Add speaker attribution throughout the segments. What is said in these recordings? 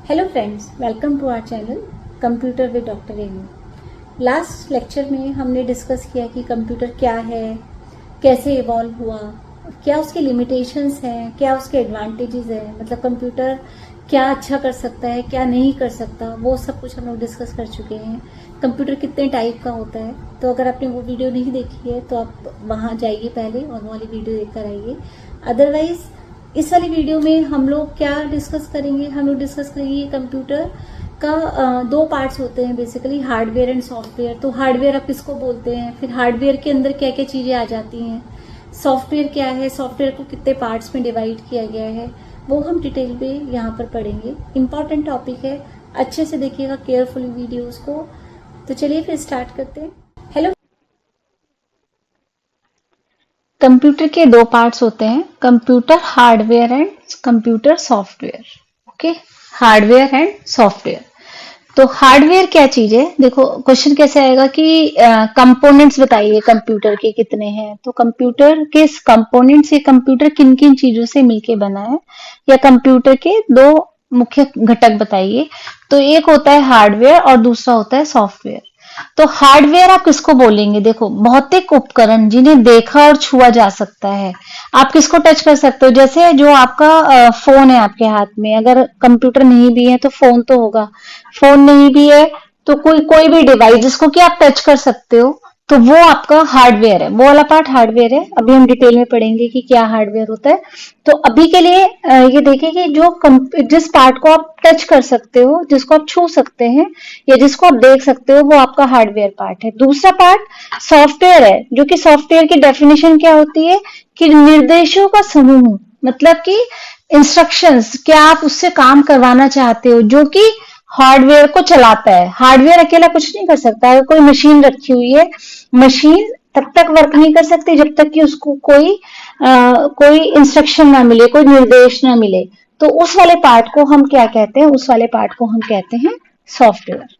Speaker 1: Hello friends, welcome to our channel computer with doctor Renu. Last lecture में हमने discuss किया कि कंप्यूटर क्या है, कैसे इवॉल्व हुआ, क्या उसके लिमिटेशंस हैं, क्या उसके एडवांटेजेस हैं, मतलब कंप्यूटर क्या अच्छा कर सकता है, क्या नहीं कर सकता, वो सब कुछ हम लोग डिस्कस कर चुके हैं। कंप्यूटर कितने टाइप का होता है, तो अगर आपने वो वीडियो नहीं देखी है तो आप वहाँ जाइए पहले और वो वाली वीडियो देखकर आइए। अदरवाइज इस वाली वीडियो में हम लोग क्या डिस्कस करेंगे, हम लोग डिस्कस करेंगे कंप्यूटर का दो पार्ट्स होते हैं बेसिकली, हार्डवेयर एंड सॉफ्टवेयर। तो हार्डवेयर आप किसको बोलते हैं, फिर हार्डवेयर के अंदर क्या क्या चीजें आ जाती हैं, सॉफ्टवेयर क्या है, सॉफ्टवेयर को कितने पार्ट्स में डिवाइड किया गया है, वो हम डिटेल में यहाँ पर पढ़ेंगे। इंपॉर्टेंट टॉपिक है, अच्छे से देखिएगा केयरफुली वीडियोज को। तो चलिए फिर स्टार्ट करते हैं। हेलो, कंप्यूटर के दो पार्ट्स होते हैं, computer hardware and computer software. Okay, hardware and software. तो हार्डवेयर क्या चीज है, देखो क्वेश्चन कैसे आएगा कि कंपोनेंट्स बताइए कंप्यूटर के कितने हैं। तो कंप्यूटर के कंपोनेंट्स, ये कंप्यूटर किन किन चीजों से मिलके बना है, या कंप्यूटर के दो मुख्य घटक बताइए। तो एक होता है हार्डवेयर और दूसरा होता है सॉफ्टवेयर। तो हार्डवेयर आप किसको बोलेंगे, देखो भौतिक उपकरण जिन्हें देखा और छुआ जा सकता है। आप किसको टच कर सकते हो, जैसे जो आपका फोन है आपके हाथ में, अगर कंप्यूटर नहीं भी है तो फोन तो होगा, फोन नहीं भी है तो कोई कोई भी डिवाइस जिसको कि आप टच कर सकते हो, तो वो आपका हार्डवेयर है, वो वाला पार्ट हार्डवेयर है। अभी हम डिटेल में पढ़ेंगे कि क्या हार्डवेयर होता है। तो अभी के लिए ये देखिए कि जिस पार्ट को आप टच कर सकते हो, जिसको आप छू सकते हैं या जिसको आप देख सकते हो, वो आपका हार्डवेयर पार्ट है। दूसरा पार्ट सॉफ्टवेयर है, जो कि सॉफ्टवेयर की डेफिनेशन क्या होती है कि निर्देशों का समूह, मतलब कि इंस्ट्रक्शंस, क्या आप उससे काम करवाना चाहते हो, जो कि हार्डवेयर को चलाता है। हार्डवेयर अकेला कुछ नहीं कर सकता। अगर कोई मशीन रखी हुई है, मशीन तब तक वर्क नहीं कर सकती जब तक कि उसको कोई इंस्ट्रक्शन ना मिले, कोई निर्देश ना मिले। तो उस वाले पार्ट को हम क्या कहते हैं, उस वाले पार्ट को हम कहते हैं सॉफ्टवेयर।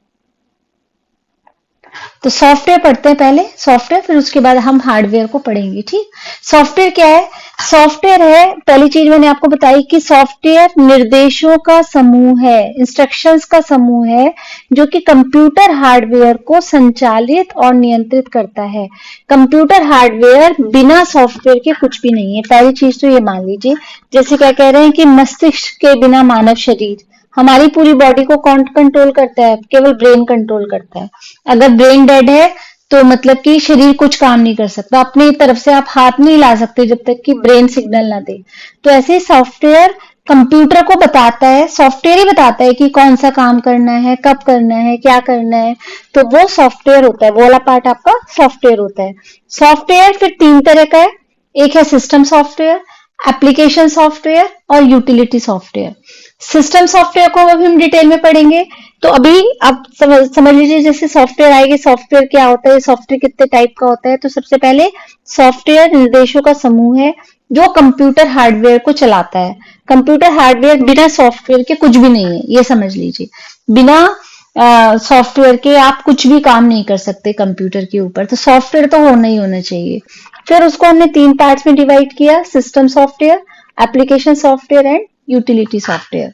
Speaker 1: तो सॉफ्टवेयर पढ़ते हैं पहले, सॉफ्टवेयर, फिर उसके बाद हम हार्डवेयर को पढ़ेंगे। ठीक, सॉफ्टवेयर क्या है, सॉफ्टवेयर है, पहली चीज मैंने आपको बताई कि सॉफ्टवेयर निर्देशों का समूह है, इंस्ट्रक्शंस का समूह है, जो कि कंप्यूटर हार्डवेयर को संचालित और नियंत्रित करता है। कंप्यूटर हार्डवेयर बिना सॉफ्टवेयर के कुछ भी नहीं है। पहली चीज तो ये मान लीजिए, जैसे क्या कह रहे हैं कि मस्तिष्क के बिना मानव शरीर, हमारी पूरी बॉडी को कौन कंट्रोल करता है, केवल ब्रेन कंट्रोल करता है। अगर ब्रेन डेड है तो मतलब कि शरीर कुछ काम नहीं कर सकता, अपनी तरफ से आप हाथ नहीं ला सकते जब तक कि ब्रेन सिग्नल ना दे। तो ऐसे ही सॉफ्टवेयर कंप्यूटर को बताता है, सॉफ्टवेयर ही बताता है कि कौन सा काम करना है, कब करना है, क्या करना है। तो वो सॉफ्टवेयर होता है, वो वाला पार्ट आपका सॉफ्टवेयर होता है। सॉफ्टवेयर फिर तीन तरह का है, एक है सिस्टम सॉफ्टवेयर, एप्लीकेशन सॉफ्टवेयर और यूटिलिटी सॉफ्टवेयर। सिस्टम सॉफ्टवेयर को अभी हम डिटेल में पढ़ेंगे। तो अभी आप समझ लीजिए, जैसे सॉफ्टवेयर आएगी, सॉफ्टवेयर क्या होता है, सॉफ्टवेयर कितने टाइप का होता है। तो सबसे पहले सॉफ्टवेयर निर्देशों का समूह है जो कंप्यूटर हार्डवेयर को चलाता है। कंप्यूटर हार्डवेयर बिना सॉफ्टवेयर के कुछ भी नहीं है, ये समझ लीजिए। बिना सॉफ्टवेयर के आप कुछ भी काम नहीं कर सकते कंप्यूटर के ऊपर, तो सॉफ्टवेयर तो होना ही होना चाहिए। फिर उसको हमने तीन पार्ट्स में डिवाइड किया, system software, application software and utility software.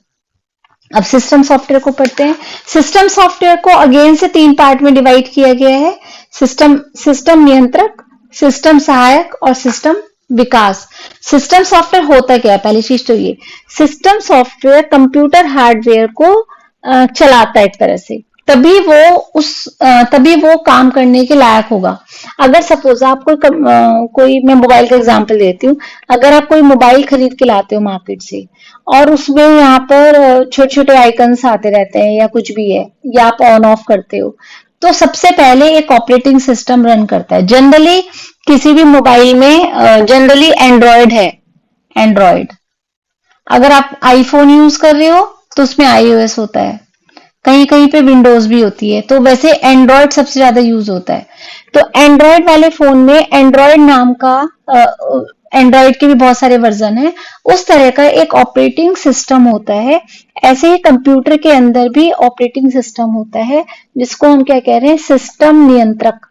Speaker 1: अब सिस्टम सॉफ्टवेयर को पढ़ते हैं। सिस्टम सॉफ्टवेयर को अगेन से तीन पार्ट में डिवाइड किया गया है, सिस्टम नियंत्रक, सिस्टम सहायक और सिस्टम विकास। सिस्टम सॉफ्टवेयर होता क्या है, पहली चीज तो ये, सिस्टम सॉफ्टवेयर कंप्यूटर हार्डवेयर को चलाता है एक तरह से, तभी वो काम करने के लायक होगा। अगर सपोज आप कोई मैं मोबाइल का एग्जांपल देती हूँ, अगर आप कोई मोबाइल खरीद के लाते हो मार्केट से और उसमें यहाँ पर छोटे छोटे आइकन्स आते रहते हैं या कुछ भी है, या आप ऑन ऑफ करते हो, तो सबसे पहले एक ऑपरेटिंग सिस्टम रन करता है। जनरली किसी भी मोबाइल में जनरली एंड्रॉयड है, एंड्रॉयड। अगर आप आईफोन यूज कर रहे हो तो उसमें iOS होता है, कहीं कहीं पे विंडोज भी होती है। तो वैसे एंड्रॉयड सबसे ज्यादा यूज होता है। तो एंड्रॉयड वाले फोन में एंड्रॉयड नाम का, एंड्रॉयड के भी बहुत सारे वर्जन है, उस तरह का एक ऑपरेटिंग सिस्टम होता है। ऐसे ही कंप्यूटर के अंदर भी ऑपरेटिंग सिस्टम होता है, जिसको हम क्या कह रहे हैं, सिस्टम नियंत्रक।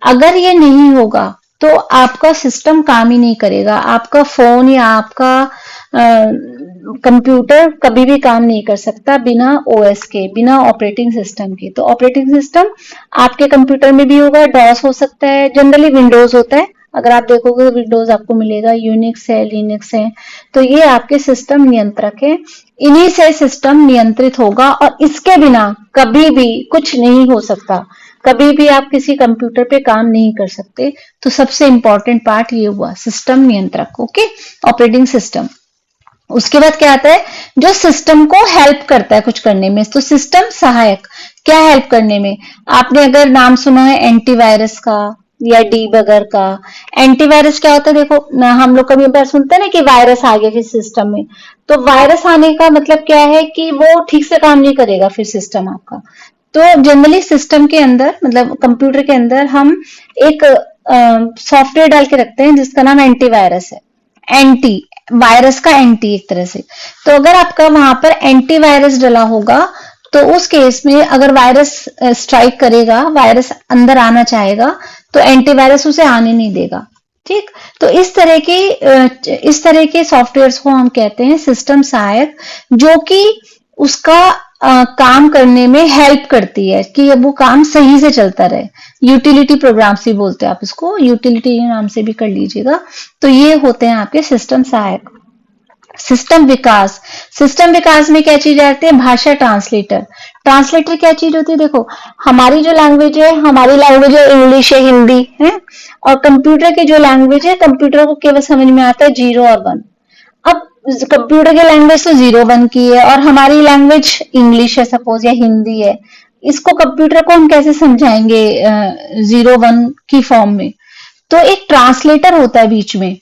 Speaker 1: अगर ये नहीं होगा तो आपका सिस्टम काम ही नहीं करेगा, आपका फोन या आपका कंप्यूटर कभी भी काम नहीं कर सकता बिना ओएस के, बिना ऑपरेटिंग सिस्टम के। तो ऑपरेटिंग सिस्टम आपके कंप्यूटर में भी होगा, डॉस हो सकता है, जनरली विंडोज होता है, अगर आप देखोगे विंडोज आपको मिलेगा, यूनिक्स है, लिनक्स है, तो ये आपके सिस्टम नियंत्रक है। इन्हीं से सिस्टम नियंत्रित होगा और इसके बिना कभी भी कुछ नहीं हो सकता, कभी भी आप किसी कंप्यूटर पे काम नहीं कर सकते। तो सबसे इंपॉर्टेंट पार्ट ये हुआ सिस्टम नियंत्रक, ओके, ऑपरेटिंग सिस्टम। उसके बाद क्या आता है, जो सिस्टम को हेल्प करता है कुछ करने में, तो सिस्टम सहायक, क्या हेल्प करने में, आपने अगर नाम सुना है एंटीवायरस का या डीबगर का। एंटीवायरस क्या होता है, देखो हम लोग कभी बार सुनते हैं ना कि वायरस आ गया किसी सिस्टम में, तो वायरस आने का मतलब क्या है कि वो ठीक से काम नहीं करेगा फिर सिस्टम आपका। तो जनरली सिस्टम के अंदर, मतलब कंप्यूटर के अंदर हम एक सॉफ्टवेयर डाल के रखते हैं जिसका नाम एंटीवायरस है, एंटी वायरस का एंटी एक तरह से। तो अगर आपका वहां पर एंटीवायरस डला होगा तो उस केस में अगर वायरस स्ट्राइक करेगा, वायरस अंदर आना चाहेगा, तो एंटीवायरस उसे आने नहीं देगा, ठीक। तो इस तरह के सॉफ्टवेयर्स को हम कहते हैं सिस्टम सहायक, जो कि उसका काम करने में हेल्प करती है कि वो काम सही से चलता रहे। यूटिलिटी प्रोग्राम्स भी बोलते हैं आप इसको, यूटिलिटी नाम से भी कर लीजिएगा। तो ये होते हैं आपके सिस्टम सहायक। सिस्टम विकास, सिस्टम विकास में क्या चीज आती है, भाषा ट्रांसलेटर। ट्रांसलेटर क्या चीज होती है, देखो हमारी जो लैंग्वेज है, हमारी लैंग्वेज है इंग्लिश है, हिंदी है, और कंप्यूटर की जो लैंग्वेज है, कंप्यूटर को केवल समझ में आता है 0 और 1। अब कंप्यूटर की लैंग्वेज तो 0 1 की है और हमारी लैंग्वेज इंग्लिश है सपोज, या हिंदी है, इसको कंप्यूटर को हम कैसे समझाएंगे 0 1 की फॉर्म में। तो एक ट्रांसलेटर होता है बीच में।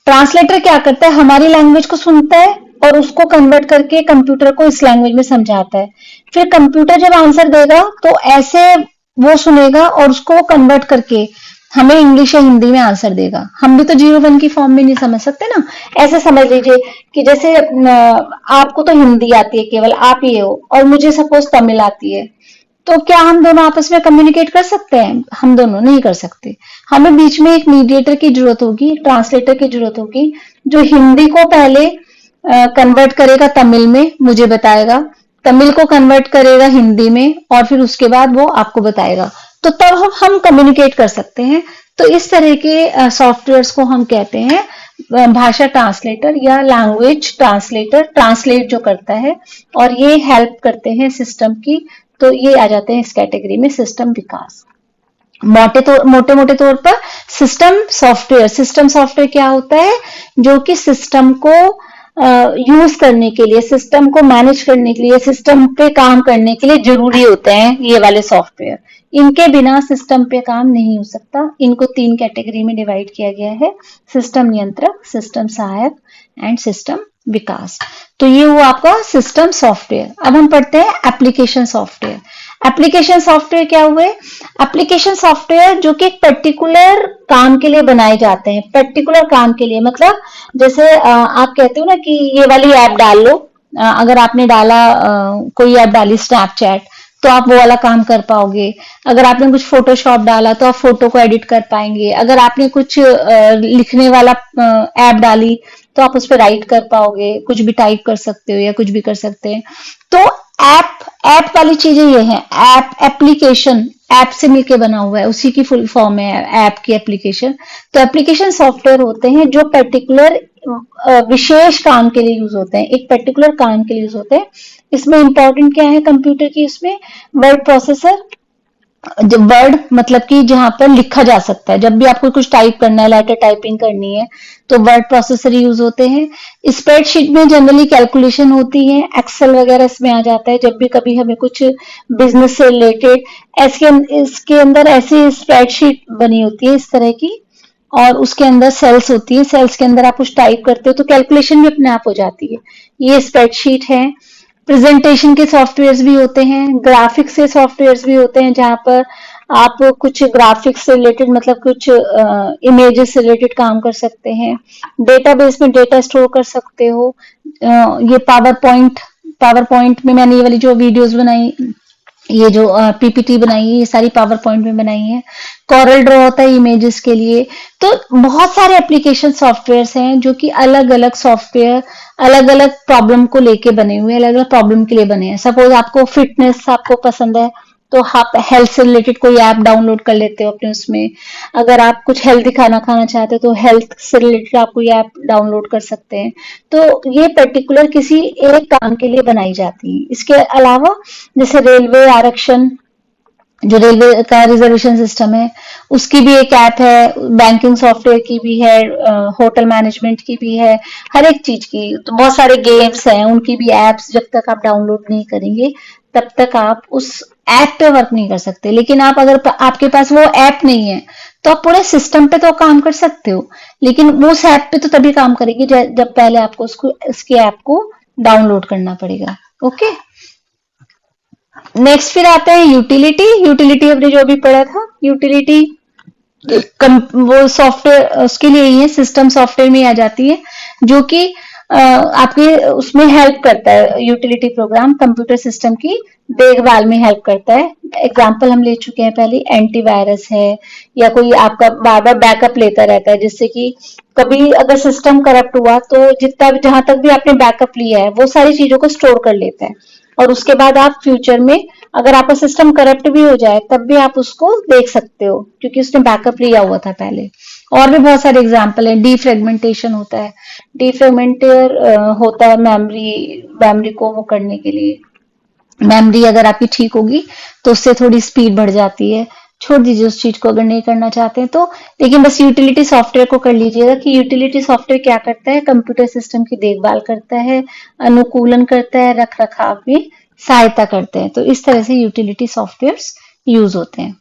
Speaker 1: ट्रांसलेटर क्या करता है, हमारी लैंग्वेज को सुनता है और उसको कन्वर्ट करके कंप्यूटर को इस लैंग्वेज में समझाता है। फिर कंप्यूटर जब आंसर देगा तो ऐसे वो सुनेगा और उसको कन्वर्ट करके हमें इंग्लिश या हिंदी में आंसर देगा। हम भी तो 0 1 की फॉर्म में नहीं समझ सकते ना। ऐसे समझ लीजिए कि जैसे आपको तो हिंदी आती है, केवल आप ही हो, और मुझे सपोज तमिल आती है, तो क्या हम दोनों आपस में कम्युनिकेट कर सकते हैं? हम दोनों नहीं कर सकते। हमें बीच में एक मीडिएटर की जरूरत होगी, ट्रांसलेटर की जरूरत होगी, जो हिंदी को पहले कन्वर्ट करेगा तमिल में, मुझे बताएगा, तमिल को कन्वर्ट करेगा हिंदी में, और फिर उसके बाद वो आपको बताएगा। तो तब हम कम्युनिकेट कर सकते हैं। तो इस तरह के सॉफ्टवेयर्स को हम कहते हैं भाषा ट्रांसलेटर या लैंग्वेज ट्रांसलेटर, ट्रांसलेट जो करता है, और ये हेल्प करते हैं सिस्टम की। तो ये आ जाते हैं इस कैटेगरी में सिस्टम विकास। मोटे मोटे तौर पर सिस्टम सॉफ्टवेयर क्या होता है, जो कि सिस्टम को यूज करने के लिए, सिस्टम को मैनेज करने के लिए, सिस्टम पे काम करने के लिए जरूरी होते हैं ये वाले सॉफ्टवेयर। इनके बिना सिस्टम पे काम नहीं हो सकता। इनको 3 कैटेगरी में डिवाइड किया गया है, सिस्टम नियंत्रक, सिस्टम सहायक एंड सिस्टम विकास। तो ये हुआ आपका सिस्टम सॉफ्टवेयर। अब हम पढ़ते हैं एप्लीकेशन सॉफ्टवेयर। एप्लीकेशन सॉफ्टवेयर क्या हुए, एप्लीकेशन सॉफ्टवेयर जो कि पर्टिकुलर काम के लिए बनाए जाते हैं। पर्टिकुलर काम के लिए मतलब जैसे आप कहते हो ना कि ये वाली ऐप डाल लो, अगर आपने डाला कोई ऐप डाली स्नैपचैट, तो आप वो वाला काम कर पाओगे। अगर आपने कुछ फोटोशॉप डाला तो आप फोटो को एडिट कर पाएंगे। अगर आपने कुछ लिखने वाला ऐप डाली तो आप उस पर राइट कर पाओगे, कुछ भी टाइप कर सकते हो या कुछ भी कर सकते हैं। तो ऐप वाली चीजें ये हैं, एप्लीकेशन, ऐप से मिलके बना हुआ है, उसी की फुल फॉर्म है ऐप की एप्लीकेशन। तो एप्लीकेशन सॉफ्टवेयर होते हैं जो पर्टिकुलर विशेष काम के लिए यूज होते हैं, एक पर्टिकुलर काम के लिए यूज होते हैं। इसमें इंपॉर्टेंट क्या है कंप्यूटर की, उसमें वर्ड प्रोसेसर, वर्ड मतलब कि जहां पर लिखा जा सकता है, जब भी आपको कुछ टाइप करना है, लेटर टाइपिंग करनी है, तो वर्ड प्रोसेसर यूज होते हैं। स्प्रेडशीट में जनरली कैलकुलेशन होती है, एक्सेल वगैरह इसमें आ जाता है। जब भी कभी हमें कुछ बिजनेस से रिलेटेड इसके अंदर ऐसी स्प्रेडशीट बनी होती है इस तरह की, और उसके अंदर सेल्स होती है, सेल्स के अंदर आप कुछ टाइप करते हो तो कैलकुलेशन भी अपने आप हो जाती है। ये स्प्रेडशीट है। प्रेजेंटेशन के सॉफ्टवेयर्स भी होते हैं, ग्राफिक्स के सॉफ्टवेयर्स भी होते हैं, जहां पर आप कुछ ग्राफिक्स से रिलेटेड मतलब कुछ इमेजेस से रिलेटेड काम कर सकते हैं। डेटाबेस में डेटा स्टोर कर सकते हो। ये पावर पॉइंट में मैंने ये वाली जो वीडियोस बनाई ये जो पीपीटी बनाई है ये सारी पावर पॉइंट में बनाई है। कॉरल ड्रॉ होता है इमेजेस के लिए। तो बहुत सारे एप्लीकेशन सॉफ्टवेयर्स हैं जो कि अलग अलग सॉफ्टवेयर अलग अलग प्रॉब्लम को लेके बने हुए हैं, अलग अलग प्रॉब्लम के लिए बने हैं। सपोज आपको फिटनेस आपको पसंद है तो आप हेल्थ से रिलेटेड कोई ऐप डाउनलोड कर लेते हो अपने उसमें। अगर आप कुछ हेल्दी खाना खाना चाहते हो तो हेल्थ से रिलेटेड आप कोई ऐप डाउनलोड कर सकते हैं। तो ये पर्टिकुलर किसी एक काम के लिए बनाई जाती है। इसके अलावा जैसे रेलवे आरक्षण, जो रेलवे का रिजर्वेशन सिस्टम है उसकी भी एक ऐप है, बैंकिंग सॉफ्टवेयर की भी है, होटल मैनेजमेंट की भी है, हर एक चीज की। तो बहुत सारे गेम्स हैं उनकी भी एप्स, जब तक आप डाउनलोड नहीं करेंगे तब तक आप उस ऐप पे वर्क नहीं कर सकते। लेकिन आप अगर आपके पास वो ऐप नहीं है तो आप पूरे सिस्टम पे तो काम कर सकते हो, लेकिन वो उस ऐप पे तो तभी काम करेगी जब पहले आपको उसकी ऐप को डाउनलोड करना पड़ेगा। ओके, नेक्स्ट फिर आता है यूटिलिटी। यूटिलिटी हमने जो भी पढ़ा था, यूटिलिटी वो सॉफ्टवेयर उसके लिए ही है, सिस्टम सॉफ्टवेयर में आ जाती है, जो कि आपके उसमें हेल्प करता है। यूटिलिटी प्रोग्राम कंप्यूटर सिस्टम की देखभाल में हेल्प करता है। एग्जाम्पल हम ले चुके हैं पहले, एंटीवायरस है, या कोई आपका बार बार बैकअप लेता रहता है, जिससे कि कभी अगर सिस्टम करप्ट हुआ तो जितना जहां तक भी आपने बैकअप लिया है वो सारी चीजों को स्टोर कर लेता है, और उसके बाद आप फ्यूचर में अगर आपका सिस्टम करप्ट भी हो जाए तब भी आप उसको देख सकते हो, क्योंकि उसने बैकअप लिया हुआ था पहले। और भी बहुत सारे एग्जाम्पल हैं। डीफ्रेगमेंटेशन होता है, डीफ्रेगमेंटर होता है मेमोरी को वो करने के लिए। मेमोरी अगर आपकी ठीक होगी तो उससे थोड़ी स्पीड बढ़ जाती है। छोड़ दीजिए उस चीज को अगर नहीं करना चाहते हैं तो, लेकिन बस यूटिलिटी सॉफ्टवेयर को कर लीजिएगा कि यूटिलिटी सॉफ्टवेयर क्या करता है, कंप्यूटर सिस्टम की देखभाल करता है, अनुकूलन करता है, रख रखाव में सहायता करते हैं। तो इस तरह से यूटिलिटी सॉफ्टवेयर्स यूज होते हैं।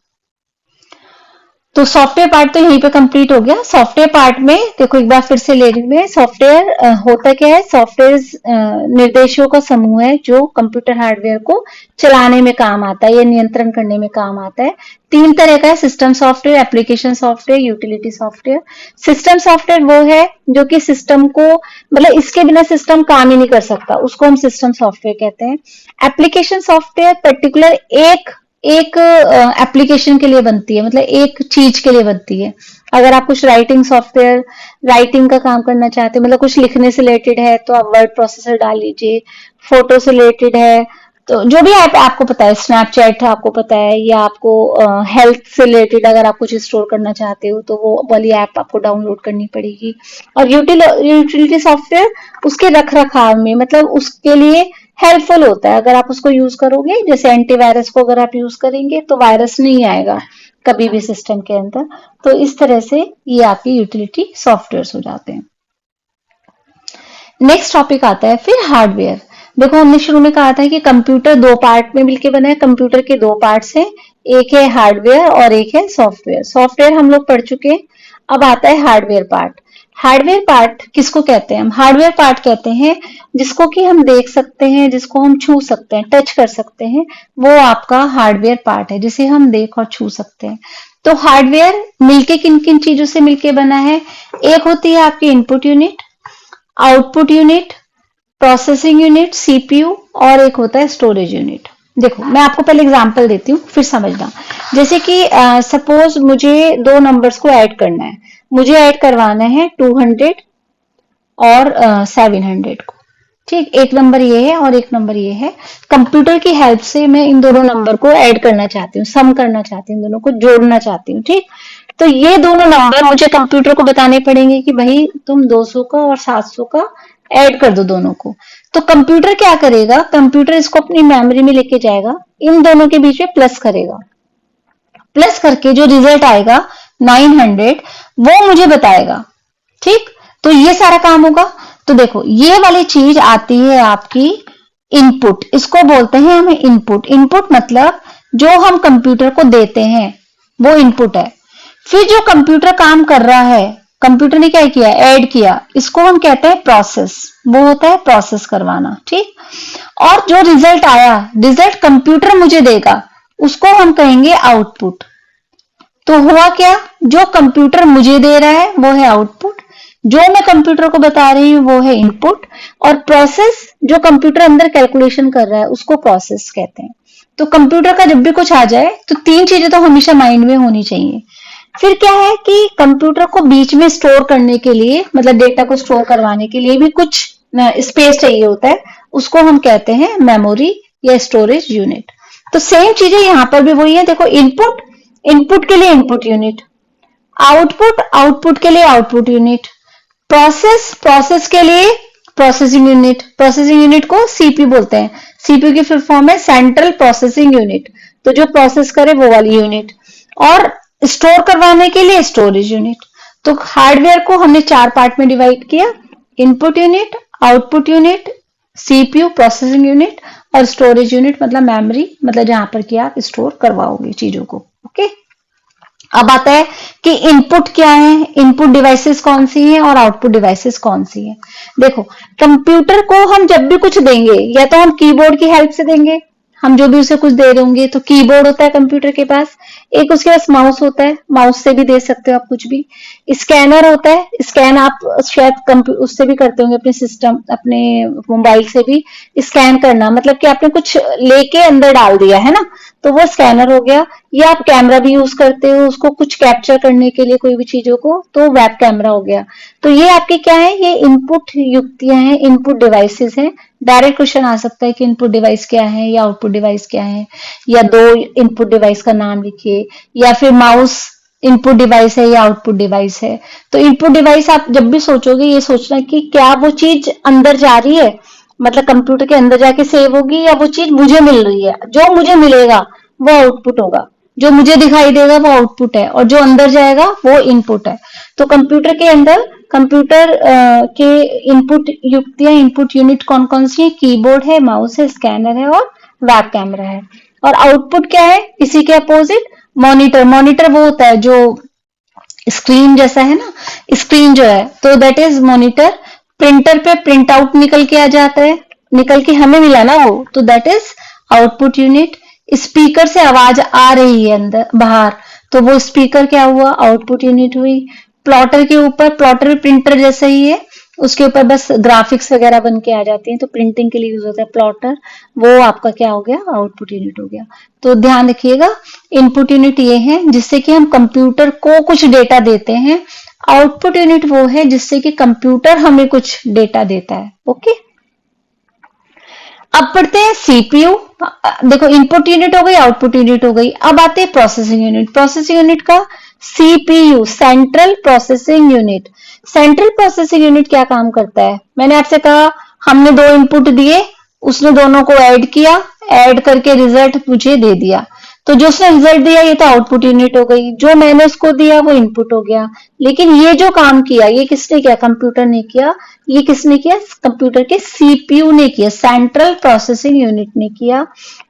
Speaker 1: तो सॉफ्टवेयर पार्ट तो यहीं पे कंप्लीट हो गया। सॉफ्टवेयर पार्ट में देखो एक बार फिर से ले रही हूँ। सॉफ्टवेयर होता क्या है, सॉफ्टवेयर निर्देशों का समूह है जो कंप्यूटर हार्डवेयर को चलाने में काम आता है या नियंत्रण करने में काम आता है। तीन तरह का है, system software, application software, utility software. System software वो है जो कि सिस्टम को, मतलब इसके बिना सिस्टम काम ही नहीं कर सकता, उसको हम सिस्टम सॉफ्टवेयर कहते हैं। एप्लीकेशन सॉफ्टवेयर पर्टिकुलर एक एप्लीकेशन के लिए बनती है, मतलब एक चीज के लिए बनती है। अगर आप कुछ राइटिंग सॉफ्टवेयर, राइटिंग का काम करना चाहते हैं, मतलब कुछ लिखने से रिलेटेड है तो आप वर्ड प्रोसेसर डाल लीजिए। फोटो से रिलेटेड है तो जो भी ऐप आपको पता है, स्नैपचैट आपको पता है, या आपको हेल्थ से रिलेटेड अगर आप कुछ स्टोर करना चाहते हो तो वो वाली ऐप आपको डाउनलोड करनी पड़ेगी। और यूटिलिटी सॉफ्टवेयर उसके रख रखाव में, मतलब उसके लिए हेल्पफुल होता है। अगर आप उसको यूज करोगे, जैसे एंटीवायरस को अगर आप यूज करेंगे तो वायरस नहीं आएगा कभी भी सिस्टम के अंदर। तो इस तरह से ये आपकी यूटिलिटी सॉफ्टवेयर हो जाते हैं। नेक्स्ट टॉपिक आता है फिर हार्डवेयर। देखो हमने शुरू में कहा था कि कंप्यूटर दो पार्ट में मिलकर बना है। कंप्यूटर के दो पार्ट्स हैं, एक है हार्डवेयर और एक है सॉफ्टवेयर। सॉफ्टवेयर हम लोग पढ़ चुके हैं, अब आता है हार्डवेयर पार्ट। हार्डवेयर पार्ट किसको कहते हैं हम? हार्डवेयर पार्ट कहते हैं जिसको कि हम देख सकते हैं, जिसको हम छू सकते हैं, टच कर सकते हैं, वो आपका हार्डवेयर पार्ट है जिसे हम देख और छू सकते हैं। तो हार्डवेयर मिलके किन किन चीजों से मिलके बना है? एक होती है आपकी input unit, output unit, processing unit CPU, और एक होता है स्टोरेज यूनिट। देखो मैं आपको पहले एग्जांपल देती हूँ फिर समझना। जैसे कि सपोज मुझे दो नंबर्स को ऐड करना है, मुझे ऐड करवाना है 200 और 700 को। ठीक, एक नंबर ये है और एक नंबर ये है। कंप्यूटर की हेल्प से मैं इन दोनों नंबर को ऐड करना चाहती हूँ, सम करना चाहती हूँ, दोनों को जोड़ना चाहती हूँ। ठीक, तो ये दोनों नंबर मुझे कंप्यूटर को बताने पड़ेंगे कि भाई तुम 200 का और 700 का ऐड कर दो दोनों को। तो कंप्यूटर क्या करेगा, कंप्यूटर इसको अपनी मेमोरी में लेके जाएगा, इन दोनों के बीच में प्लस करेगा, प्लस करके जो रिजल्ट आएगा 900 वो मुझे बताएगा। ठीक, तो ये सारा काम होगा। तो देखो ये वाली चीज आती है आपकी इनपुट, इसको बोलते हैं हमें इनपुट। इनपुट मतलब जो हम कंप्यूटर को देते हैं वो इनपुट है। फिर जो कंप्यूटर काम कर रहा है, कंप्यूटर ने क्या किया, ऐड किया, इसको हम कहते हैं प्रोसेस। वो होता है प्रोसेस करवाना। ठीक, और जो रिजल्ट आया, रिजल्ट कंप्यूटर मुझे देगा, उसको हम कहेंगे आउटपुट। तो हुआ क्या, जो कंप्यूटर मुझे दे रहा है वो है आउटपुट, जो मैं कंप्यूटर को बता रही हूं वो है इनपुट, और प्रोसेस जो कंप्यूटर अंदर कैलकुलेशन कर रहा है उसको प्रोसेस कहते हैं। तो कंप्यूटर का जब भी कुछ आ जाए तो तीन चीजें तो हमेशा माइंड में होनी चाहिए। फिर क्या है कि कंप्यूटर को बीच में स्टोर करने के लिए, मतलब डेटा को स्टोर करवाने के लिए भी कुछ स्पेस चाहिए होता है, उसको हम कहते हैं मेमोरी या स्टोरेज यूनिट। तो सेम चीजें यहाँ पर भी वही है। देखो, इनपुट, इनपुट के लिए इनपुट यूनिट, आउटपुट, आउटपुट के लिए आउटपुट यूनिट, प्रोसेस, प्रोसेस के लिए प्रोसेसिंग यूनिट, प्रोसेसिंग यूनिट को सीपीयू बोलते हैं। सीपीयू की फुल फॉर्म है सेंट्रल प्रोसेसिंग यूनिट, तो जो प्रोसेस करे वो वाली यूनिट, और स्टोर करवाने के लिए स्टोरेज यूनिट। तो हार्डवेयर को हमने चार पार्ट में डिवाइड किया, input unit, output unit, CPU processing unit, और स्टोरेज यूनिट मतलब मेमोरी, मतलब जहां पर कि आप स्टोर करवाओगे चीजों को। ओके, अब आता है कि इनपुट क्या है, इनपुट डिवाइसेस कौन सी हैं और आउटपुट डिवाइसेस कौन सी हैं। देखो, कंप्यूटर को हम जब भी कुछ देंगे, या तो हम कीबोर्ड की हेल्प से देंगे, हम जो भी उसे कुछ दे रहे होंगे, तो कीबोर्ड होता है कंप्यूटर के पास, एक उसके पास माउस होता है, माउस से भी दे सकते हो आप कुछ भी, स्कैनर होता है, स्कैन आप शायद उससे भी करते होंगे, अपने सिस्टम, अपने मोबाइल से भी स्कैन करना, मतलब कि आपने कुछ लेके अंदर डाल दिया है ना, तो वो स्कैनर हो गया। या आप कैमरा भी यूज करते हो उसको कुछ कैप्चर करने के लिए कोई भी चीजों को, तो वेब कैमरा हो गया। तो ये आपके क्या है, ये इनपुट युक्तियां हैं, इनपुट डिवाइसेस हैं। डायरेक्ट क्वेश्चन आ सकता है कि इनपुट डिवाइस क्या है या आउटपुट डिवाइस क्या है, या दो इनपुट डिवाइस का नाम लिखिए, या फिर माउस इनपुट डिवाइस है या आउटपुट डिवाइस है। तो इनपुट डिवाइस आप जब भी सोचोगे, ये सोचना कि क्या वो चीज अंदर जा रही है, मतलब कंप्यूटर के अंदर जाके सेव होगी, या वो चीज मुझे मिल रही है, जो मुझे मिलेगा वो आउटपुट होगा, जो मुझे दिखाई देगा वो आउटपुट है, और जो अंदर जाएगा वो इनपुट है। तो कंप्यूटर के अंदर, कंप्यूटर के इनपुट युक्तियां, इनपुट यूनिट कौन कौन सी है, कीबोर्ड है, माउस है, स्कैनर है और वेब कैमरा है। और आउटपुट क्या है, इसी के अपोजिट मॉनिटर। मॉनिटर वो होता है जो स्क्रीन जैसा है ना, स्क्रीन जो है, तो दैट इज मॉनिटर। प्रिंटर पे प्रिंट आउट निकल के आ जाता है, निकल के हमें मिला ना वो, तो that is output unit. Speaker से आवाज आ रही है अंदर बाहर, तो वो स्पीकर क्या हुआ, आउटपुट यूनिट हुई। प्लॉटर के ऊपर, प्लॉटर भी प्रिंटर जैसा ही है, उसके ऊपर बस ग्राफिक्स वगैरह बन के आ जाती हैं, तो प्रिंटिंग के लिए यूज होता है प्लॉटर, वो आपका क्या हो गया, आउटपुट यूनिट हो गया। तो ध्यान रखिएगा, इनपुट यूनिट ये है जिससे कि हम कंप्यूटर को कुछ डेटा देते हैं, आउटपुट यूनिट वो है जिससे कि कंप्यूटर हमें कुछ डेटा देता है। ओके, अब पढ़ते हैं सीपीयू। देखो, इनपुट यूनिट हो गई, आउटपुट यूनिट हो गई, अब आते हैं प्रोसेसिंग यूनिट। प्रोसेसिंग यूनिट का CPU, central processing unit. Central processing unit क्या काम करता है, मैंने आपसे कहा हमने दो इनपुट दिए, उसने दोनों को ऐड किया, ऐड करके रिजल्ट मुझे दे दिया, तो जो उसने रिजल्ट दिया ये तो आउटपुट यूनिट हो गई, जो मैंने उसको दिया वो इनपुट हो गया। लेकिन ये जो काम किया, ये किसने किया, कंप्यूटर ने किया। ये किसने किया, कंप्यूटर के सीपीयू ने किया, सेंट्रल प्रोसेसिंग यूनिट ने किया।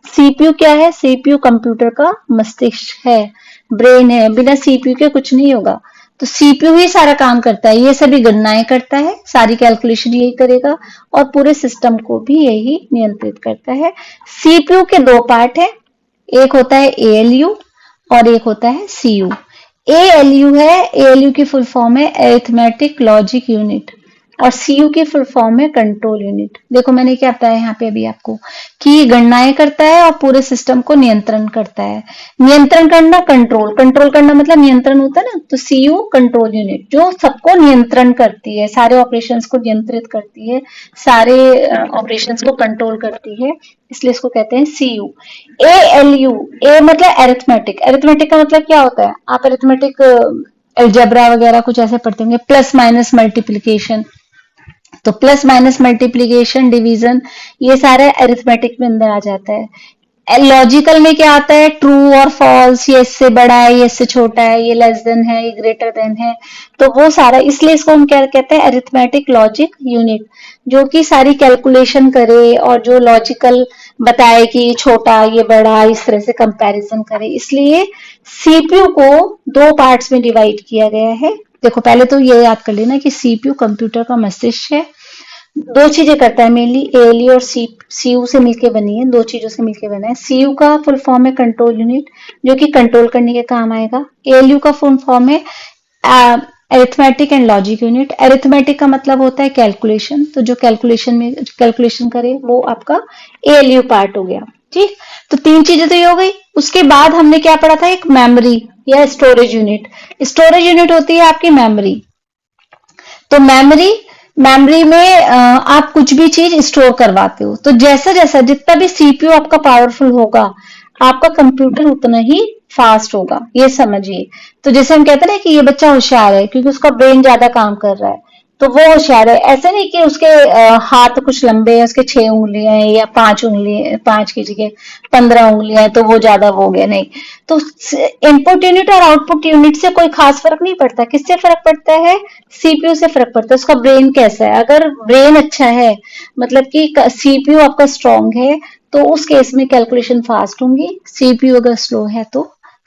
Speaker 1: सीपीयू क्या है, सीपीयू कंप्यूटर का मस्तिष्क है, ब्रेन है, बिना सीपीयू के कुछ नहीं होगा। तो सीपीयू ही सारा काम करता है, ये सभी गणनाएं करता है, सारी कैलकुलेशन यही करेगा, और पूरे सिस्टम को भी यही नियंत्रित करता है। सीपीयू के दो पार्ट है, एक होता है एएलयू और एक होता है सीयू। एएलयू है, एएलयू की फुल फॉर्म है अरिथमेटिक लॉजिक यूनिट, और सीयू की फुल फॉर्म है कंट्रोल यूनिट। देखो मैंने क्या बताया यहाँ पे अभी आपको, कि गणनाएं करता है और पूरे सिस्टम को नियंत्रण करता है। नियंत्रण करना, कंट्रोल, कंट्रोल करना मतलब नियंत्रण होता है ना, तो सीयू कंट्रोल यूनिट जो सबको नियंत्रण करती है, सारे ऑपरेशंस को नियंत्रित करती है, सारे ऑपरेशंस को कंट्रोल करती है, इसलिए इसको कहते हैं सीयू। एएलयू, ए मतलब अरिथमेटिक। अरिथमेटिक का मतलब क्या होता है, आप अरिथमेटिक अलजेब्रा वगैरह कुछ ऐसे पढ़ते होंगे, प्लस माइनस मल्टीप्लीकेशन, तो प्लस माइनस मल्टीप्लीकेशन, डिवीजन, ये सारे अरिथमेटिक में अंदर आ जाता है। लॉजिकल में क्या आता है, ट्रू और फॉल्स, ये इससे बड़ा है, ये इससे छोटा है, ये लेस देन है, ये ग्रेटर देन है, तो वो सारा, इसलिए इसको हम क्या कहते हैं, अरिथमेटिक लॉजिक यूनिट, जो कि सारी कैलकुलेशन करे और जो लॉजिकल बताए कि ये छोटा, ये बड़ा, इस तरह से कंपैरिजन करे। इसलिए सीपीयू को दो पार्ट्स में डिवाइड किया गया है। देखो पहले तो ये याद कर लेना कि सीपीयू कंप्यूटर का मस्तिष्क है, दो चीजें करता है मेनली, एएलयू और सीयू से मिलकर बनी है, दो चीजों से मिलकर बना है। सीयू का फुल फॉर्म है कंट्रोल यूनिट, जो कि कंट्रोल करने के काम आएगा। एएलयू का फुल फॉर्म है arithmetic and logic unit. Arithmetic का मतलब होता है कैलकुलेशन, तो जो कैलकुलेशन में कैलकुलेशन करे वो आपका एएलयू पार्ट हो गया। ठीक। तो तीन चीजें तो ये हो गई। उसके बाद हमने क्या पढ़ा था, एक मेमोरी या स्टोरेज यूनिट। स्टोरेज यूनिट होती है आपकी मेमोरी। तो मेमोरी, मेमोरी में आप कुछ भी चीज स्टोर करवाते हो, तो जैसा जैसा जितना भी सीपीयू आपका पावरफुल होगा, आपका कंप्यूटर उतना ही फास्ट होगा, ये समझिए। तो जैसे हम कहते हैं ना कि ये बच्चा होशियार है क्योंकि उसका ब्रेन ज्यादा काम कर रहा है, तो वो होशियार है। ऐसा नहीं कि उसके हाथ कुछ लंबे हैं, उसके 6 उंगलियां हैं या 5 उंगली, 5 की जगह 15 उंगलियां हैं, तो वो ज्यादा हो गया, नहीं। तो इनपुट यूनिट और आउटपुट यूनिट से कोई खास फर्क नहीं पड़ता। किससे फर्क पड़ता है? सीपीयू से फर्क पड़ता है। उसका ब्रेन कैसा है। अगर ब्रेन अच्छा है, मतलब कि सीपीयू आपका स्ट्रांग है, तो उस केस में कैलकुलेशन फास्ट होंगी। सीपीयू अगर स्लो है तो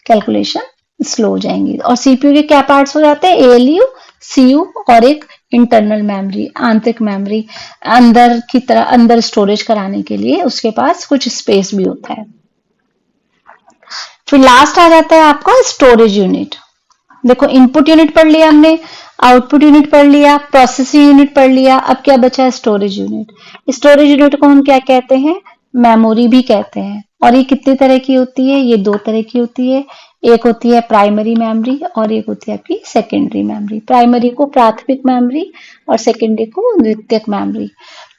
Speaker 1: कैलकुलेशन स्लो हो जाएंगी। और सीपीयू के क्या पार्ट्स हो जाते हैं? एएलयू, सीयू और एक इंटरनल मेमोरी, आंतरिक मेमोरी, अंदर की तरह अंदर स्टोरेज कराने के लिए उसके पास कुछ स्पेस भी होता है। फिर लास्ट आ जाता है आपका स्टोरेज यूनिट। देखो, इनपुट यूनिट पढ़ लिया हमने, आउटपुट यूनिट पढ़ लिया, प्रोसेसिंग यूनिट पढ़ लिया, अब क्या बचा है? Storage unit. स्टोरेज यूनिट को हम क्या कहते हैं? मेमोरी भी कहते हैं। और ये कितनी तरह की होती है? ये दो तरह की होती है। एक होती है प्राइमरी मेमोरी और एक होती है आपकी सेकेंडरी मेमोरी। प्राइमरी को प्राथमिक मेमोरी और सेकेंडरी को द्वितीयक मेमोरी।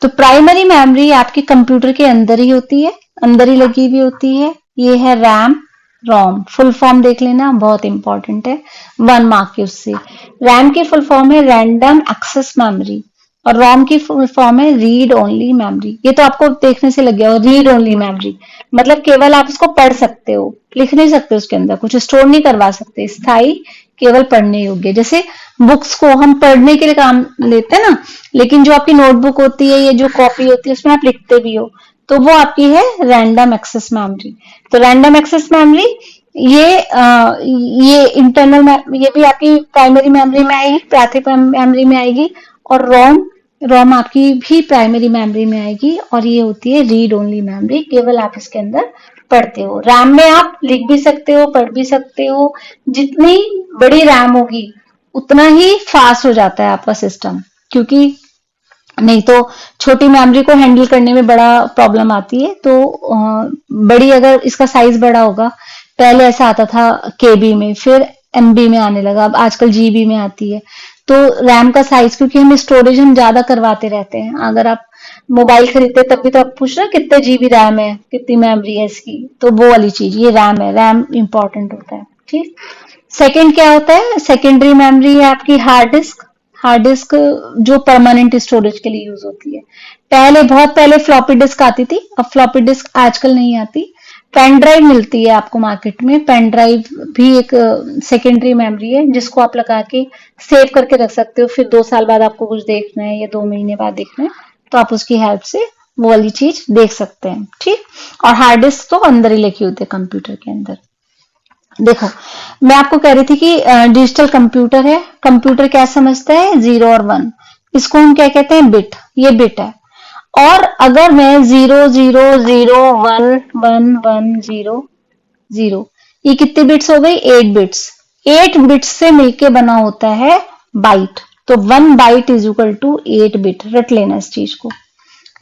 Speaker 1: तो प्राइमरी मेमोरी आपके कंप्यूटर के अंदर ही होती है, अंदर ही लगी हुई होती है। ये है रैम, रोम। फुल फॉर्म देख लेना, बहुत इंपॉर्टेंट है, 1 मार्क के उससे। रैम की फुल फॉर्म है रैंडम एक्सेस मेमोरी और रोम की फुल फॉर्म है रीड ओनली मेमोरी। ये तो आपको देखने से लग गया हो, रीड ओनली मेमोरी मतलब केवल आप उसको पढ़ सकते हो, लिख नहीं सकते, उसके अंदर कुछ स्टोर नहीं करवा सकते, स्थायी, केवल पढ़ने योग्य। जैसे बुक्स को हम पढ़ने के लिए काम लेते हैं ना, लेकिन जो आपकी नोटबुक होती है या जो कॉपी होती है उसमें आप लिखते भी हो, तो वो आपकी है रैंडम एक्सेस मेमोरी। तो रैंडम एक्सेस मेमोरी ये इंटरनल, ये भी आपकी प्राइमरी मेमोरी में आएगी, प्राथमिक मेमोरी में आएगी। और रोम, रोम आपकी भी प्राइमरी मेमोरी में आएगी और ये होती है रीड ओनली मेमोरी, केवल आप इसके अंदर पढ़ते हो। रैम में आप लिख भी सकते हो, पढ़ भी सकते हो। जितनी बड़ी रैम होगी उतना ही फास्ट हो जाता है आपका सिस्टम, क्योंकि नहीं तो छोटी मेमोरी को हैंडल करने में बड़ा प्रॉब्लम आती है। तो बड़ी, अगर इसका साइज बड़ा होगा, पहले ऐसा आता था केबी में, फिर एमबी में आने लगा, अब आजकल जीबी में आती है। तो रैम का साइज, क्योंकि हम स्टोरेज हम ज्यादा करवाते रहते हैं। अगर आप मोबाइल खरीदते तब भी तो आप पूछ रहे कितने जीबी रैम है, कितनी मेमोरी है इसकी, तो वो वाली चीज ये रैम है। रैम इंपॉर्टेंट होता है, ठीक। सेकंड क्या होता है? सेकेंडरी मेमोरी है आपकी हार्ड डिस्क। हार्ड डिस्क जो परमानेंट स्टोरेज के लिए यूज होती है। पहले, बहुत पहले फ्लॉपी डिस्क आती थी, अब फ्लॉपी डिस्क आजकल नहीं आती। पेन ड्राइव मिलती है आपको मार्केट में। पेन ड्राइव भी एक सेकेंडरी मेमोरी है जिसको आप लगा के सेव करके रख सकते हो। फिर 2 साल बाद आपको कुछ देखना है या 2 महीने बाद देखना है, तो आप उसकी हेल्प से वो वाली चीज देख सकते हैं, ठीक। और हार्ड डिस्क तो अंदर ही लिखी होती है कंप्यूटर के अंदर। देखो, मैं आपको कह रही थी कि डिजिटल कंप्यूटर है। कंप्यूटर क्या समझता है? 0 और 1। इसको हम क्या कहते हैं? बिट। ये बिट है। और अगर मैं 0 0 0 1 1 1 0 0, ये कितने बिट्स हो गई? 8 बिट्स। 8 बिट्स से मिलके बना होता है बाइट। तो 1 byte is equal to 8 bit. रट लेना, इस चीज को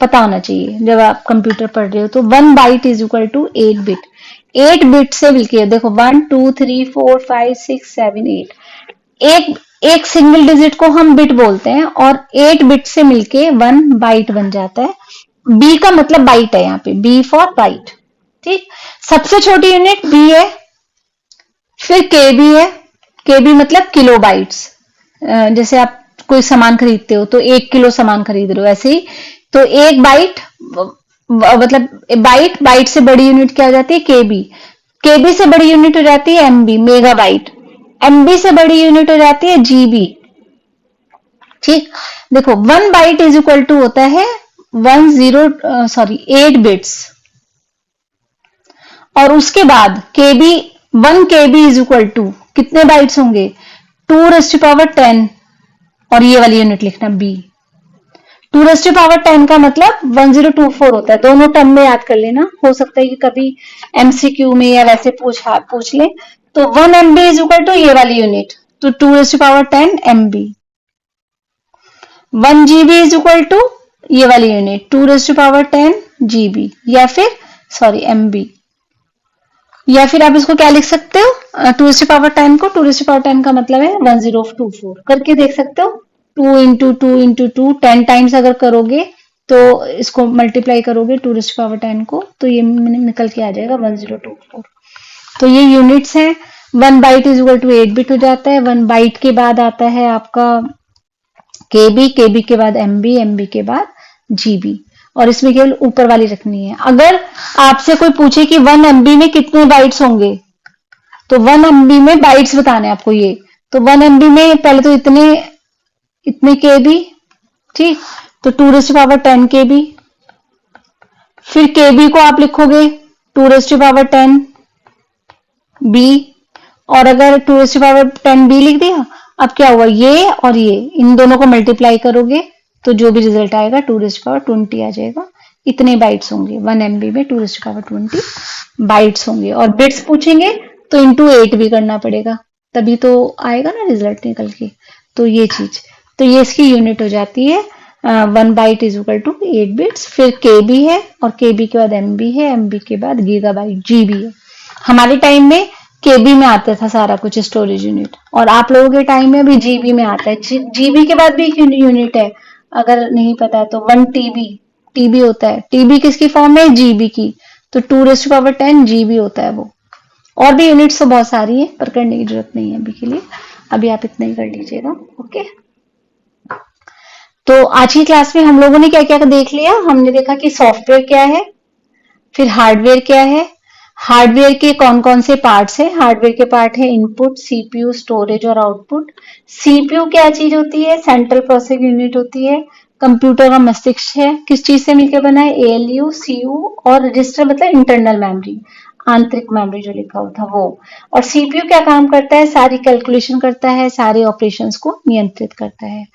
Speaker 1: पता होना चाहिए जब आप कंप्यूटर पढ़ रहे हो। तो 1 byte is equal to 8 bit. 8 bit से मिलके देखो, 1 2 3 4 5 6 7 8, एक एक सिंगल डिजिट को हम बिट बोलते हैं और 8 बिट से मिलके 1 बाइट बन जाता है। बी का मतलब बाइट है, यहाँ पे बी फॉर बाइट, ठीक। सबसे छोटी यूनिट बी है, फिर केबी है। केबी मतलब किलो बाइट्स। जैसे आप कोई सामान खरीदते हो तो 1 किलो सामान खरीद रहे हो, ऐसे ही। तो एक बाइट मतलब बाइट, बाइट से बड़ी यूनिट क्या हो जाती है? केबी। केबी से बड़ी यूनिट हो जाती है एमबी, मेगा बाइट। एमबी से बड़ी यूनिट हो जाती है जीबी, ठीक। देखो, 1 बाइट इज इक्वल टू होता है 8 बिट्स। और उसके बाद केबी, 1 केबी इज इक्वल टू कितने बाइट्स होंगे? 2⁻10। और ये वाली यूनिट लिखना बी। 2⁻10 का मतलब 1024 होता है। दोनों टर्म में याद कर लेना, हो सकता है कि कभी एमसीक्यू में या वैसे पूछ ले। तो 1 MB इज इक्वल टू ये वाली यूनिट, तो 2⁻10 MB। 1 GB is equal to ये वाली यूनिट, 2⁻10 GB। या फिर सॉरी MB, या फिर आप इसको क्या लिख सकते हो, 2 टू द पावर 10 को 2 टू द पावर 10 का मतलब है 1024 करके देख सकते हो। 2 × 2 × 2 10 टाइम्स अगर करोगे तो इसको मल्टीप्लाई करोगे 2 टू द पावर 10 को, तो ये निकल के आ जाएगा 1024। तो ये यूनिट्स हैं। 1 byte is equal to 8 bit हो जाता है। 1 बाइट के बाद आता है आपका केबी, केबी के बाद एमबी, एमबी के बाद जीबी, और इसमें केवल ऊपर वाली रखनी है। अगर आपसे कोई पूछे कि 1 MB में कितने बाइट्स होंगे, तो 1 MB में बाइट्स बताने आपको ये, तो 1 MB में पहले तो इतने इतने केबी, ठीक, तो 2 टू द पावर 10 केबी, फिर केबी को आप लिखोगे 2 टू द पावर 10 बी, और अगर 2 टू द पावर 10 बी लिख दिया, अब क्या हुआ, ये और ये इन दोनों को मल्टीप्लाई करोगे तो जो भी रिजल्ट आएगा 2 टू द पावर 20 आ जाएगा। इतने बाइट्स होंगे 1 MB में, 2 टू द पावर 20 बाइट्स होंगे। और बिट्स पूछेंगे तो इंटू 8 भी करना पड़ेगा, तभी तो आएगा ना रिजल्ट निकल के। तो ये चीज, तो ये इसकी यूनिट हो जाती है 1 byte is equal to 8 bits. फिर केबी है, और केबी के बाद एमबी है, एमबी के बाद गीगाबाइट जीबी है। हमारे टाइम में केबी में आता था सारा कुछ स्टोरेज यूनिट, और आप लोगों के टाइम में अभी जीबी में आता है। जीबी के बाद भी एक यूनिट है, अगर नहीं पता है तो 1 TB, टीबी होता है। टीबी किसकी फॉर्म है, जीबी की, तो 2 टू द पावर 10 जीबी होता है वो। और भी यूनिट्स तो बहुत सारी है, पर करने की जरूरत नहीं है अभी के लिए, अभी आप इतना ही कर लीजिएगा। ओके, तो आज की क्लास में हम लोगों ने क्या क्या देख लिया। हमने देखा कि सॉफ्टवेयर क्या है, फिर हार्डवेयर क्या है, हार्डवेयर के कौन कौन से पार्ट्स हैं। हार्डवेयर के पार्ट है इनपुट, सीपीयू, स्टोरेज और आउटपुट। सीपीयू क्या चीज होती है, सेंट्रल प्रोसेसिंग यूनिट होती है। कंप्यूटर का मस्तिष्क है, किस चीज से मिलकर बना है, एएलयू, सीयू, और रजिस्टर मतलब इंटरनल मेमोरी, आंतरिक मेमोरी जो लिखा हुआ था वो। और सीपीयू क्या काम करता है, सारी कैलकुलेशन करता है, सारे ऑपरेशंस को नियंत्रित करता है।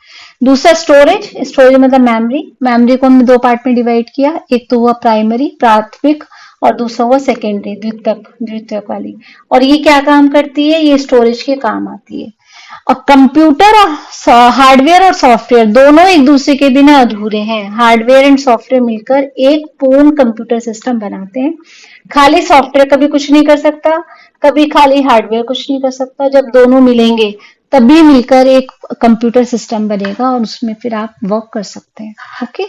Speaker 1: दूसरा स्टोरेज, स्टोरेज मतलब मेमोरी। मेमोरी को हमने 2 पार्ट में डिवाइड किया, एक तो हुआ प्राइमरी प्राथमिक, और दूसरा हुआ सेकेंडरी द्वितीयक, द्वितीयक वाली। और ये क्या काम करती है, ये स्टोरेज के काम आती है। और कंप्यूटर और हार्डवेयर और सॉफ्टवेयर दोनों एक दूसरे के बिना अधूरे हैं। हार्डवेयर एंड सॉफ्टवेयर मिलकर एक पूर्ण कंप्यूटर सिस्टम बनाते हैं। खाली सॉफ्टवेयर कभी कुछ नहीं कर सकता, कभी खाली हार्डवेयर कुछ नहीं कर सकता। जब दोनों मिलेंगे तभी मिलकर एक कंप्यूटर सिस्टम बनेगा, और उसमें फिर आप वर्क कर सकते हैं। ओके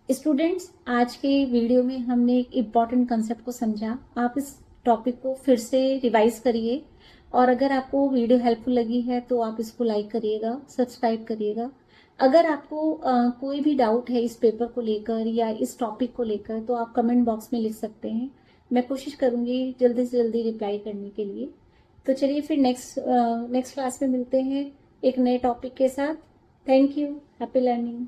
Speaker 2: स्टूडेंट्स, आज के वीडियो में हमने एक इम्पॉर्टेंट कंसेप्ट को समझा। आप इस टॉपिक को फिर से रिवाइज करिए, और अगर आपको वीडियो हेल्पफुल लगी है तो आप इसको लाइक करिएगा, सब्सक्राइब करिएगा। अगर आपको कोई भी डाउट है इस पेपर को लेकर या इस टॉपिक को लेकर, तो आप कमेंट बॉक्स में लिख सकते हैं। मैं कोशिश करूंगी जल्दी से जल्दी रिप्लाई करने के लिए। तो चलिए फिर नेक्स्ट क्लास में मिलते हैं एक नए टॉपिक के साथ। Thank you, happy learning.